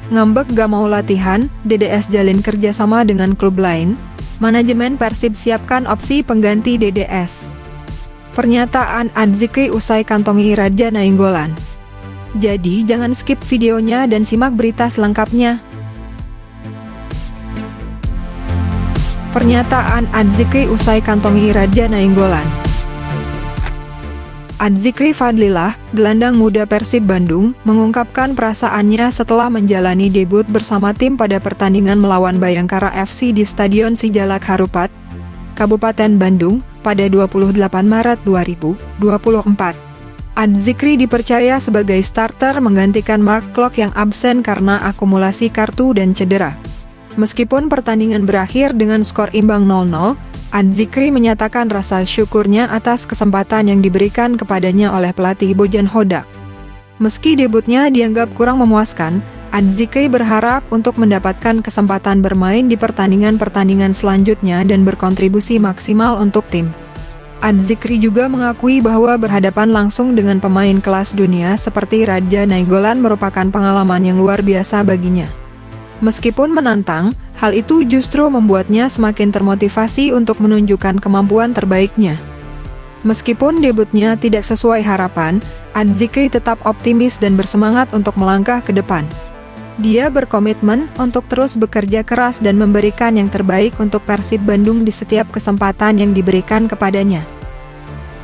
Ngambek gak mau latihan, DDS jalin kerjasama dengan klub lain. Manajemen Persib siapkan opsi pengganti DDS. Pernyataan Adzikri usai kantongi Raja Nainggolan. Jadi jangan skip videonya dan simak berita selengkapnya. Pernyataan Adzikri usai kantongi Raja Nainggolan. Adzikri Fadlillah, gelandang muda Persib Bandung, mengungkapkan perasaannya setelah menjalani debut bersama tim pada pertandingan melawan Bayangkara FC di Stadion Sijalak Harupat, Kabupaten Bandung, pada 28 Maret 2024. Adzikri dipercaya sebagai starter menggantikan Mark Klok yang absen karena akumulasi kartu dan cedera. Meskipun pertandingan berakhir dengan skor imbang 0-0, Adzikri menyatakan rasa syukurnya atas kesempatan yang diberikan kepadanya oleh pelatih Bojan Hodak. Meski debutnya dianggap kurang memuaskan, Adzikri berharap untuk mendapatkan kesempatan bermain di pertandingan-pertandingan selanjutnya dan berkontribusi maksimal untuk tim. Adzikri juga mengakui bahwa berhadapan langsung dengan pemain kelas dunia seperti Raja Nainggolan merupakan pengalaman yang luar biasa baginya. Meskipun menantang, hal itu justru membuatnya semakin termotivasi untuk menunjukkan kemampuan terbaiknya. Meskipun debutnya tidak sesuai harapan, Adzikri tetap optimis dan bersemangat untuk melangkah ke depan. Dia berkomitmen untuk terus bekerja keras dan memberikan yang terbaik untuk Persib Bandung di setiap kesempatan yang diberikan kepadanya.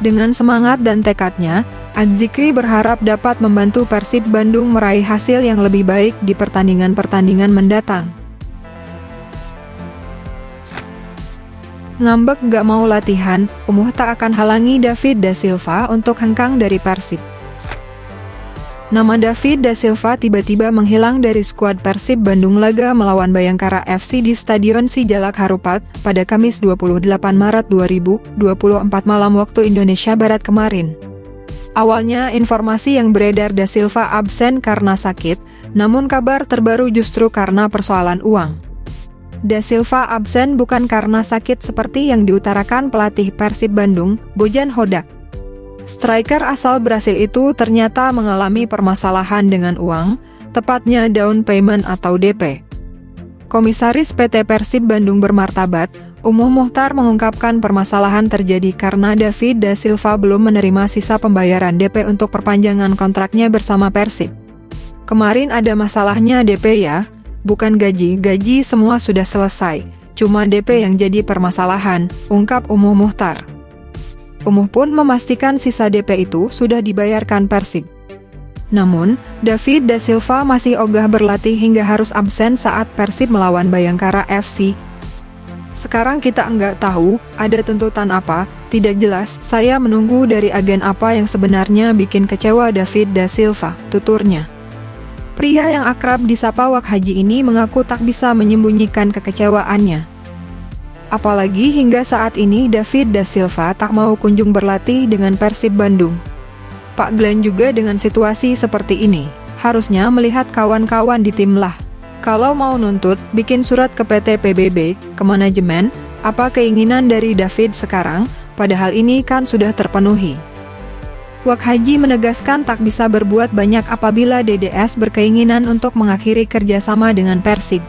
Dengan semangat dan tekadnya, Adzikri berharap dapat membantu Persib Bandung meraih hasil yang lebih baik di pertandingan-pertandingan mendatang. Ngambek gak mau latihan, Umuh tak akan halangi David da Silva untuk hengkang dari Persib. Nama David da Silva tiba-tiba menghilang dari skuad Persib Bandung laga melawan Bayangkara FC di Stadion Sijalak Harupat pada Kamis 28 Maret 2024 malam waktu Indonesia Barat kemarin. Awalnya informasi yang beredar da Silva absen karena sakit, namun kabar terbaru justru karena persoalan uang. Da Silva absen bukan karena sakit seperti yang diutarakan pelatih Persib Bandung, Bojan Hodak. Striker asal Brasil itu ternyata mengalami permasalahan dengan uang, tepatnya down payment atau DP. Komisaris PT Persib Bandung bermartabat, Umuh Muhtar mengungkapkan permasalahan terjadi karena David da Silva belum menerima sisa pembayaran DP untuk perpanjangan kontraknya bersama Persib. Kemarin ada masalahnya DP ya, bukan gaji semua sudah selesai, cuma DP yang jadi permasalahan, ungkap Umuh Muhtar. Umuh pun memastikan sisa DP itu sudah dibayarkan Persib. Namun, David da Silva masih ogah berlatih hingga harus absen saat Persib melawan Bayangkara FC. Sekarang kita enggak tahu, ada tuntutan apa, tidak jelas, saya menunggu dari agen apa yang sebenarnya bikin kecewa David da Silva, tuturnya. Pria yang akrab disapa Wak Haji ini mengaku tak bisa menyembunyikan kekecewaannya. Apalagi hingga saat ini David da Silva tak mau kunjung berlatih dengan Persib Bandung. Pak Glenn juga dengan situasi seperti ini, harusnya melihat kawan-kawan di tim lah. Kalau mau nuntut, bikin surat ke PT PBB, ke manajemen, apa keinginan dari David sekarang, padahal ini kan sudah terpenuhi. Wak Haji menegaskan tak bisa berbuat banyak apabila DDS berkeinginan untuk mengakhiri kerjasama dengan Persib.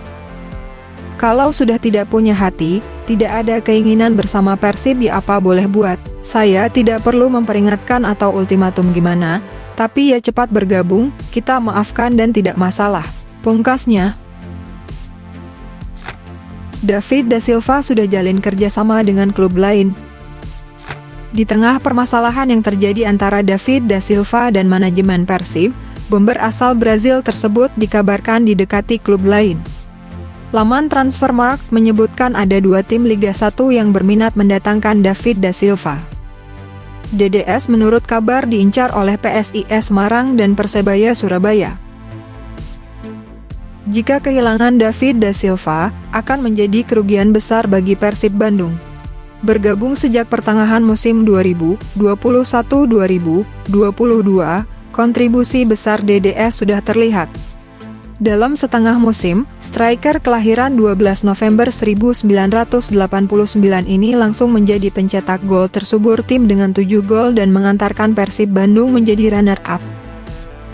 Kalau sudah tidak punya hati, tidak ada keinginan bersama Persib ya apa boleh buat, saya tidak perlu memperingatkan atau ultimatum gimana, tapi ya cepat bergabung, kita maafkan dan tidak masalah, pungkasnya. David da Silva sudah jalin kerjasama dengan klub lain. Di tengah permasalahan yang terjadi antara David da Silva dan manajemen Persib, bomber asal Brazil tersebut dikabarkan didekati klub lain. Laman Transfermarkt menyebutkan ada 2 tim Liga 1 yang berminat mendatangkan David da Silva. DDS menurut kabar diincar oleh PSIS Semarang dan Persebaya Surabaya. Jika kehilangan David da Silva, akan menjadi kerugian besar bagi Persib Bandung. Bergabung sejak pertengahan musim 2021-2022, kontribusi besar DDS sudah terlihat. Dalam setengah musim, striker kelahiran 12 November 1989 ini langsung menjadi pencetak gol tersubur tim dengan 7 gol dan mengantarkan Persib Bandung menjadi runner-up.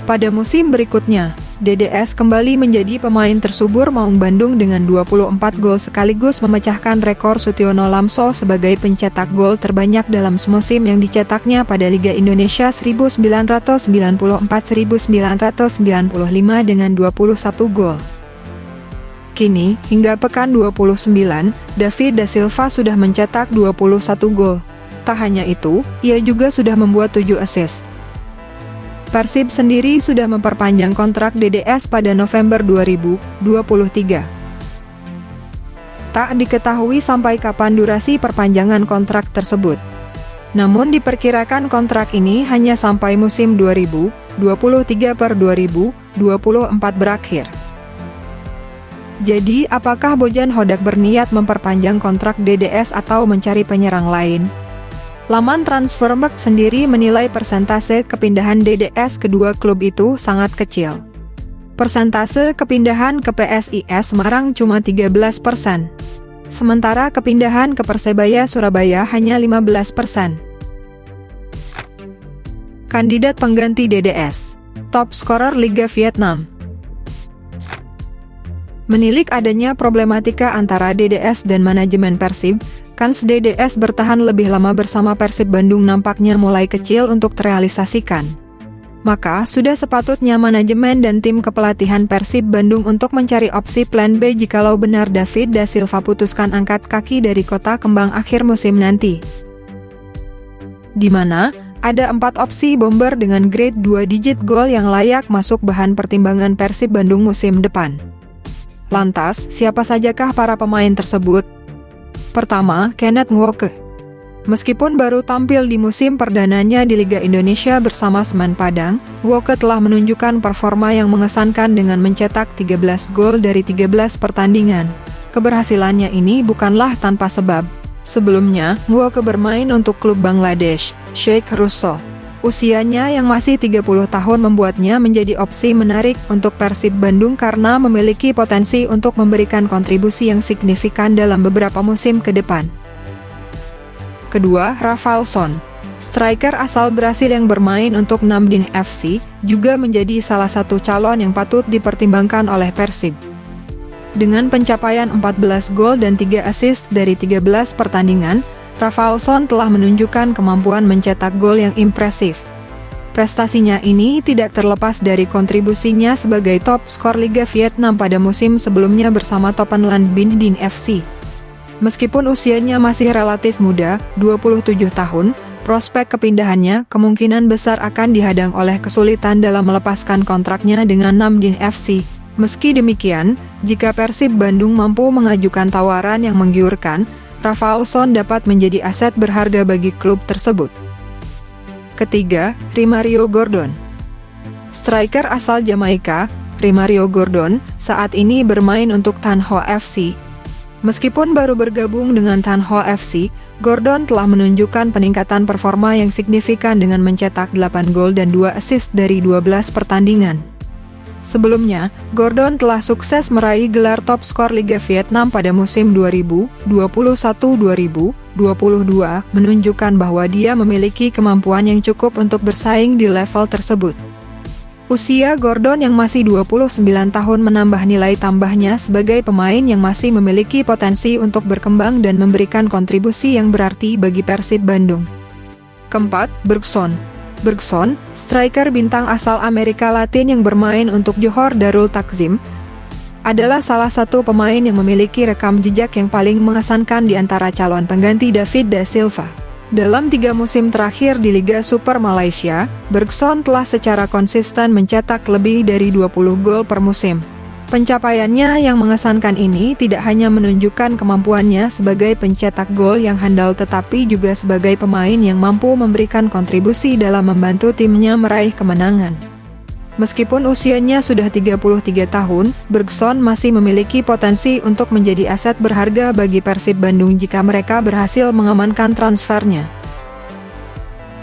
Pada musim berikutnya, DDS kembali menjadi pemain tersubur Maung Bandung dengan 24 gol sekaligus memecahkan rekor Sutiono Lamso sebagai pencetak gol terbanyak dalam semusim yang dicetaknya pada Liga Indonesia 1994-1995 dengan 21 gol. Kini, hingga pekan 29, David da Silva sudah mencetak 21 gol. Tak hanya itu, ia juga sudah membuat 7 assist. Persib sendiri sudah memperpanjang kontrak DDS pada November 2023. Tak diketahui sampai kapan durasi perpanjangan kontrak tersebut. Namun diperkirakan kontrak ini hanya sampai musim 2023/2024 berakhir. Jadi, apakah Bojan Hodak berniat memperpanjang kontrak DDS atau mencari penyerang lain? Laman Transfermarkt sendiri menilai persentase kepindahan DDS kedua klub itu sangat kecil. Persentase kepindahan ke PSIS Semarang cuma 13%. Sementara kepindahan ke Persebaya Surabaya hanya 15%. Kandidat pengganti DDS, top scorer Liga Vietnam. Menilik adanya problematika antara DDS dan manajemen Persib, kans DDS bertahan lebih lama bersama Persib Bandung nampaknya mulai kecil untuk terrealisasikan. Maka, sudah sepatutnya manajemen dan tim kepelatihan Persib Bandung untuk mencari opsi plan B jikalau benar David da Silva putuskan angkat kaki dari Kota Kembang akhir musim nanti. Di mana, ada 4 opsi bomber dengan grade 2 digit gol yang layak masuk bahan pertimbangan Persib Bandung musim depan. Lantas, siapa sajakah para pemain tersebut? Pertama, Kenneth Nwoke. Meskipun baru tampil di musim perdananya di Liga Indonesia bersama Semen Padang, Nwoke telah menunjukkan performa yang mengesankan dengan mencetak 13 gol dari 13 pertandingan. Keberhasilannya ini bukanlah tanpa sebab. Sebelumnya, Nwoke bermain untuk klub Bangladesh, Sheikh Russo. Usianya yang masih 30 tahun membuatnya menjadi opsi menarik untuk Persib Bandung karena memiliki potensi untuk memberikan kontribusi yang signifikan dalam beberapa musim ke depan. Kedua, Rafaelson. Striker asal Brasil yang bermain untuk Namdin FC, juga menjadi salah satu calon yang patut dipertimbangkan oleh Persib. Dengan pencapaian 14 gol dan 3 assist dari 13 pertandingan, Rafaelson telah menunjukkan kemampuan mencetak gol yang impresif. Prestasinya ini tidak terlepas dari kontribusinya sebagai top skor Liga Vietnam pada musim sebelumnya bersama Topenland Binh Dinh FC. Meskipun usianya masih relatif muda, 27 tahun, prospek kepindahannya kemungkinan besar akan dihadang oleh kesulitan dalam melepaskan kontraknya dengan Namdin FC. Meski demikian, jika Persib Bandung mampu mengajukan tawaran yang menggiurkan, Rafaelson dapat menjadi aset berharga bagi klub tersebut. Ketiga, Rimario Gordon. Striker asal Jamaika, Rimario Gordon, saat ini bermain untuk Tan Ho FC. Meskipun baru bergabung dengan Tan Ho FC, Gordon telah menunjukkan peningkatan performa yang signifikan dengan mencetak 8 gol dan 2 assist dari 12 pertandingan. Sebelumnya, Gordon telah sukses meraih gelar top skor Liga Vietnam pada musim 2021-2022, menunjukkan bahwa dia memiliki kemampuan yang cukup untuk bersaing di level tersebut. Usia Gordon yang masih 29 tahun menambah nilai tambahnya sebagai pemain yang masih memiliki potensi untuk berkembang dan memberikan kontribusi yang berarti bagi Persib Bandung. Keempat, Bergson. Bergson, striker bintang asal Amerika Latin yang bermain untuk Johor Darul Takzim, adalah salah satu pemain yang memiliki rekam jejak yang paling mengesankan di antara calon pengganti David da Silva. Dalam 3 musim terakhir di Liga Super Malaysia, Bergson telah secara konsisten mencetak lebih dari 20 gol per musim. Pencapaiannya yang mengesankan ini tidak hanya menunjukkan kemampuannya sebagai pencetak gol yang handal tetapi juga sebagai pemain yang mampu memberikan kontribusi dalam membantu timnya meraih kemenangan. Meskipun usianya sudah 33 tahun, Bergson masih memiliki potensi untuk menjadi aset berharga bagi Persib Bandung jika mereka berhasil mengamankan transfernya.